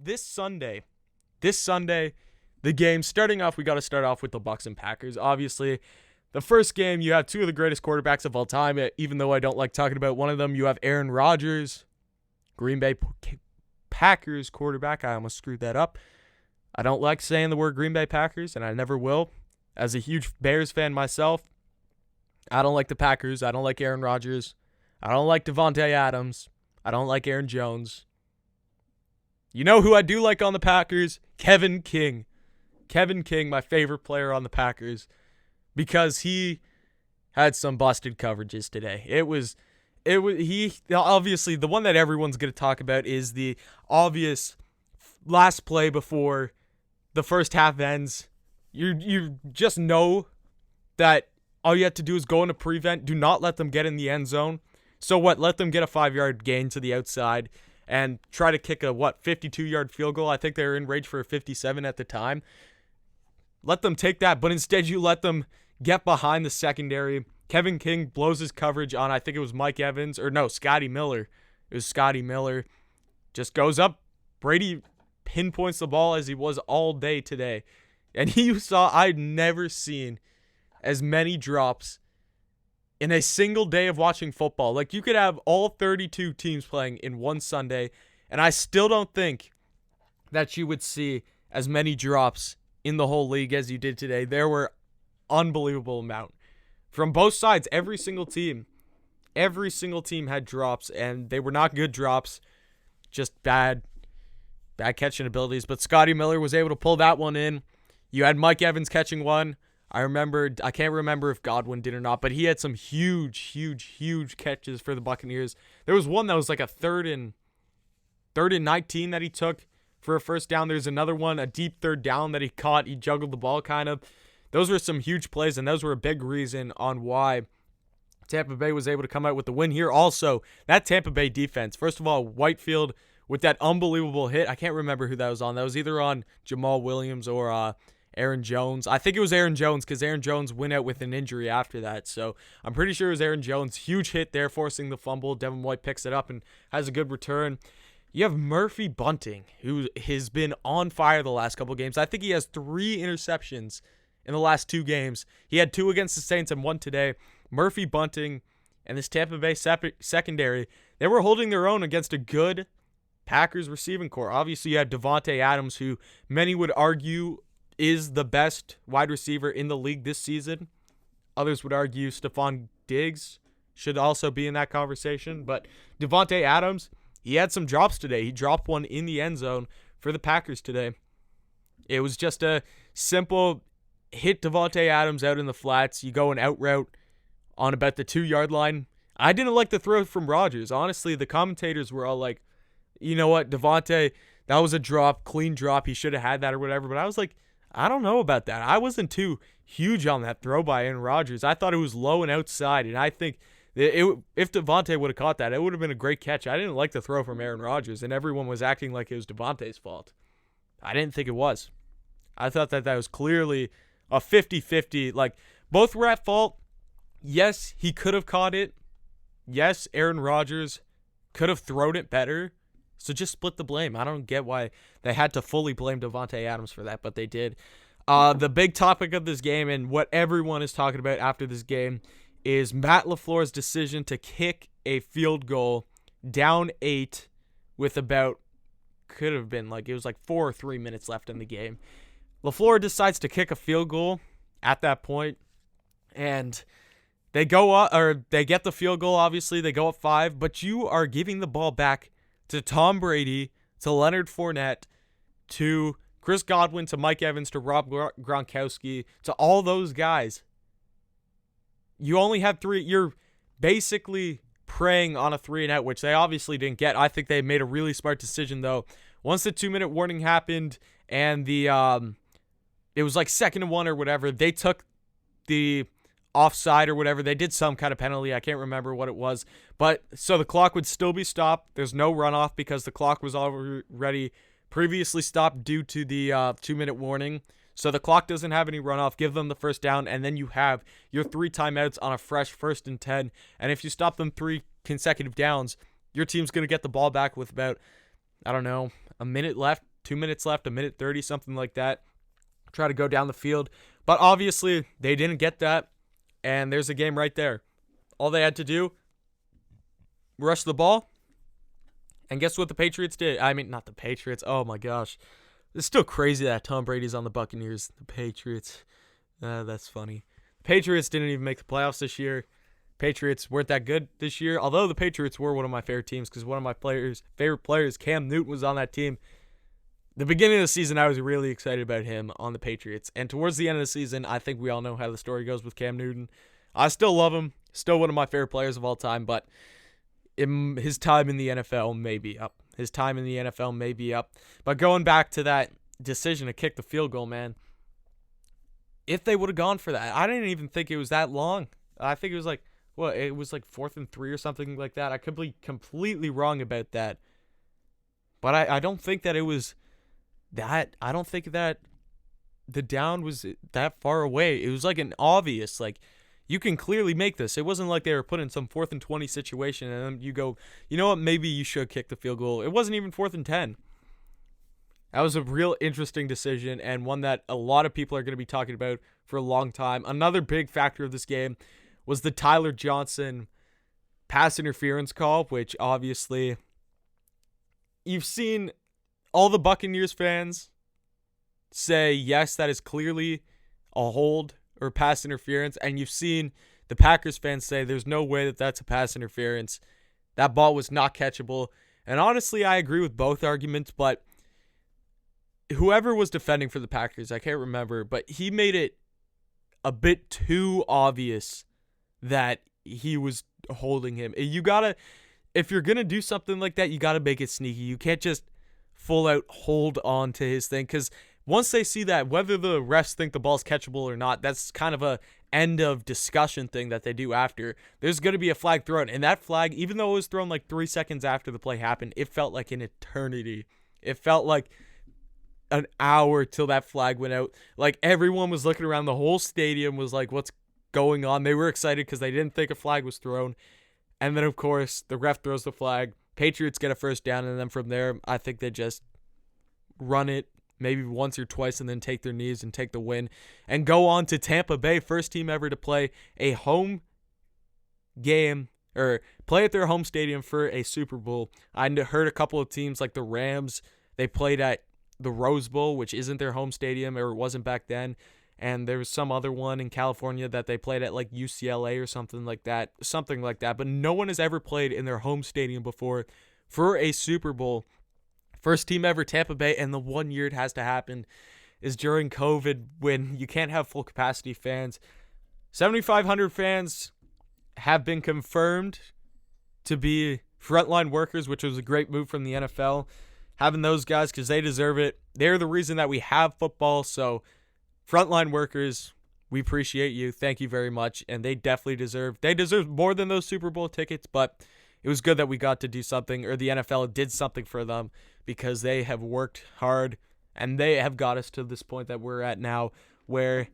this Sunday, the game, starting off, we got to start off with the Bucs and Packers. Obviously, the first game, you have two of the greatest quarterbacks of all time. Even though I don't like talking about one of them, you have Aaron Rodgers, Green Bay Packers quarterback. I almost screwed that up. I don't like saying the word Green Bay Packers, and I never will. As a huge Bears fan myself, I don't like the Packers. I don't like Aaron Rodgers. I don't like Davante Adams. I don't like Aaron Jones. You know who I do like on the Packers? Kevin King. Kevin King, my favorite player on the Packers, because he had some busted coverages today. He obviously, the one that everyone's going to talk about is the obvious last play before the first half ends. You just know that all you have to do is go into prevent. Do not let them get in the end zone. So what? Let them get a 5-yard gain to the outside and try to kick a 52-yard field goal. I think they were in range for a 57 at the time. Let them take that, but instead you let them get behind the secondary. Kevin King blows his coverage on, I think it was Scotty Miller. It was Scotty Miller. Just goes up. Brady pinpoints the ball as he was all day today. And I'd never seen as many drops in a single day of watching football. Like, you could have all 32 teams playing in one Sunday, and I still don't think that you would see as many drops in the whole league as you did today. There were unbelievable amount. From both sides, every single team had drops, and they were not good drops, just bad catching abilities. But Scotty Miller was able to pull that one in. You had Mike Evans catching one. I can't remember if Godwin did or not, but he had some huge catches for the Buccaneers. There was one that was like a third and 19 that he took for a first down. There's another one, a deep third down that he caught. He juggled the ball kind of. Those were some huge plays, and those were a big reason on why Tampa Bay was able to come out with the win here. Also, that Tampa Bay defense, first of all, Whitefield with that unbelievable hit. I can't remember who that was on. That was either on Jamal Williams or Aaron Jones. I think it was Aaron Jones, because Aaron Jones went out with an injury after that. So I'm pretty sure it was Aaron Jones. Huge hit there, forcing the fumble. Devin White picks it up and has a good return. You have Murphy Bunting, who has been on fire the last couple games. I think he has 3 interceptions in the last 2 games. He had 2 against the Saints and 1 today. Murphy Bunting and this Tampa Bay secondary, they were holding their own against a good Packers receiving corps. Obviously, you had Davante Adams, who many would argue is the best wide receiver in the league this season. Others would argue Stephon Diggs should also be in that conversation. But Davante Adams, he had some drops today. He dropped one in the end zone for the Packers today. It was just a simple hit Davante Adams out in the flats. You go an out route on about the 2-yard line. I didn't like the throw from Rodgers. Honestly, the commentators were all like, you know what, Davante, that was a drop, clean drop. He should have had that or whatever. But I was like, I don't know about that. I wasn't too huge on that throw by Aaron Rodgers. I thought it was low and outside, and I think if Davante would have caught that, it would have been a great catch. I didn't like the throw from Aaron Rodgers, and everyone was acting like it was Davante's fault. I didn't think it was. I thought that was clearly a 50-50. Like, both were at fault. Yes, he could have caught it. Yes, Aaron Rodgers could have thrown it better. So just split the blame. I don't get why they had to fully blame Davante Adams for that, but they did. The big topic of this game and what everyone is talking about after this game is Matt LaFleur's decision to kick a field goal down 8 with could have been it was 4 or 3 minutes left in the game. LaFleur decides to kick a field goal at that point, and they get the field goal. Obviously, they go up 5, but you are giving the ball back to Tom Brady, to Leonard Fournette, to Chris Godwin, to Mike Evans, to Rob Gronkowski, to all those guys. You only have 3. You're basically preying on a 3-and-out, which they obviously didn't get. I think they made a really smart decision, though. Once the 2-minute warning happened and it was 2nd and 1 or whatever, they took the offside or whatever. They did some kind of penalty. I can't remember what it was. But so the clock would still be stopped. There's no runoff because the clock was already previously stopped due to the 2-minute warning. So the clock doesn't have any runoff. Give them the first down, and then you have your 3 timeouts on a fresh 1st and 10. And if you stop them 3 consecutive downs, your team's going to get the ball back with about, a minute left, 2 minutes left, a minute 30, something like that. Try to go down the field. But obviously, they didn't get that. And there's a game right there. All they had to do, rush the ball. And guess what the Patriots did? I mean, not the Patriots. Oh, my gosh. It's still crazy that Tom Brady's on the Buccaneers. The Patriots. That's funny. The Patriots didn't even make the playoffs this year. Patriots weren't that good this year, although the Patriots were one of my favorite teams because one of my favorite players, Cam Newton, was on that team. The beginning of the season, I was really excited about him on the Patriots. And towards the end of the season, I think we all know how the story goes with Cam Newton. I still love him. Still one of my favorite players of all time, but his time in the NFL may be up. His time in the NFL may be up. But going back to that decision to kick the field goal, man, if they would have gone for that, I didn't even think it was that long. I think it was like, it was like 4th and 3 or something like that. I could be completely wrong about that. But I don't think that it was that. I don't think that the down was that far away. It was like an obvious, like, you can clearly make this. It wasn't like they were put in some 4th and 20 situation and then you go, you know what, maybe you should kick the field goal. It wasn't even 4th and 10. That was a real interesting decision and one that a lot of people are going to be talking about for a long time. Another big factor of this game was the Tyler Johnson pass interference call, which obviously you've seen all the Buccaneers fans say, yes, that is clearly a hold or pass interference, and you've seen the Packers fans say there's no way that that's a pass interference. That ball was not catchable. And honestly, I agree with both arguments, but whoever was defending for the Packers, I can't remember, but he made it a bit too obvious that he was holding him. If you're going to do something like that, you got to make it sneaky. You can't just full out hold on to his thing, because once they see that, whether the refs think the ball's catchable or not, that's kind of a end of discussion thing that they do after. There's going to be a flag thrown, and that flag, even though it was thrown like 3 seconds after the play happened, it felt like an eternity. It felt like an hour till that flag went out. Like, everyone was looking around. The whole stadium was like, what's going on? They were excited because they didn't think a flag was thrown. And then, of course, the ref throws the flag. Patriots get a first down, and then from there, I think they just run it maybe once or twice and then take their knees and take the win and go on to Tampa Bay, first team ever to play a home game or play at their home stadium for a Super Bowl. I heard a couple of teams like the Rams, they played at the Rose Bowl, which isn't their home stadium, or it wasn't back then. And there was some other one in California that they played at like UCLA or something like that. But no one has ever played in their home stadium before for a Super Bowl. First team ever, Tampa Bay, and the 1 year it has to happen is during COVID when you can't have full capacity fans. 7,500 fans have been confirmed to be frontline workers, which was a great move from the NFL. Having those guys, because they deserve it. They're the reason that we have football, so frontline workers, we appreciate you. Thank you very much, and they definitely deserve more than those Super Bowl tickets, but it was good that we got to do something, or the NFL did something for them, because they have worked hard and they have got us to this point that we're at now where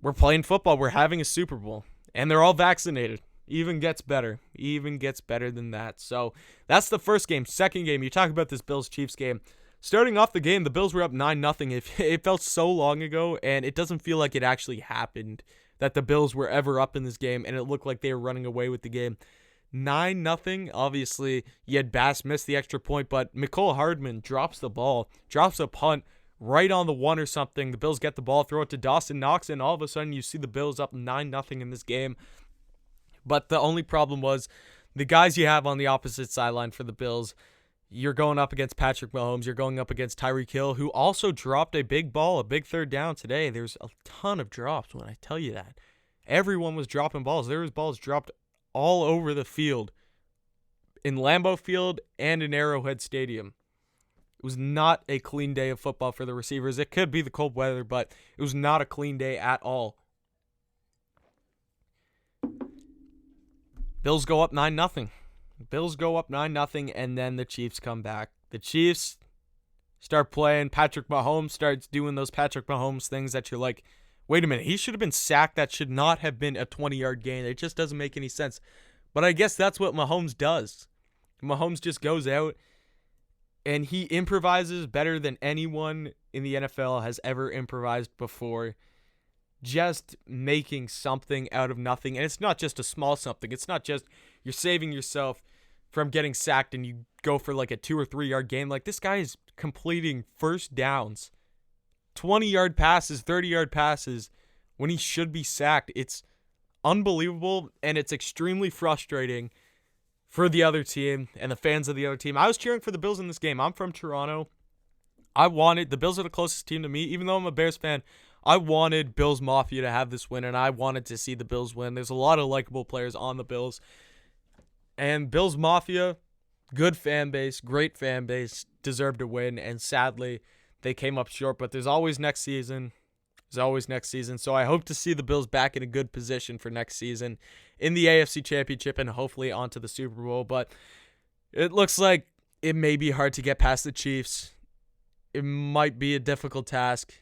we're playing football. We're having a Super Bowl and they're all vaccinated. Even gets better than that. So that's the first game. Second game, you talk about this Bills-Chiefs game. Starting off the game, the Bills were up 9-0. It felt so long ago, and it doesn't feel like it actually happened that the Bills were ever up in this game, and it looked like they were running away with the game. 9-0. Obviously, you had Bass miss the extra point, but Mecole Hardman drops the ball, drops a punt right on the 1 or something. The Bills get the ball, throw it to Dawson Knox, and all of a sudden you see the Bills up 9-0 in this game. But the only problem was the guys you have on the opposite sideline for the Bills. You're going up against Patrick Mahomes. You're going up against Tyreek Hill, who also dropped a big ball, a big third down today. There's a ton of drops when I tell you that. Everyone was dropping balls. There was balls dropped all over the field in Lambeau Field and in Arrowhead Stadium. It was not a clean day of football for the receivers. It could be the cold weather, but it was not a clean day at all. Bills go up 9-0. Bills go up 9-0, and then the Chiefs come back. The Chiefs start playing. Patrick Mahomes starts doing those Patrick Mahomes things that you're like, wait a minute, he should have been sacked. That should not have been a 20-yard gain. It just doesn't make any sense. But I guess that's what Mahomes does. Mahomes just goes out, And he improvises better than anyone in the NFL has ever improvised before. Just making something out of nothing. And it's not just a small something. It's not just you're saving yourself from getting sacked and you go for like a 2 or 3 yard gain. Like, this guy is completing first downs, 20-yard passes, 30-yard passes when he should be sacked. It's unbelievable, and it's extremely frustrating for the other team and the fans of the other team. I was cheering for the Bills in this game. I'm from Toronto. The Bills are the closest team to me. Even though I'm a Bears fan, I wanted Bills Mafia to have this win, and I wanted to see the Bills win. There's a lot of likable players on the Bills. And Bills Mafia, good fan base, great fan base, deserved to win, and sadly, they came up short. But there's always next season. So I hope to see the Bills back in a good position for next season in the AFC Championship and hopefully onto the Super Bowl. But it looks like it may be hard to get past the Chiefs. It might be a difficult task.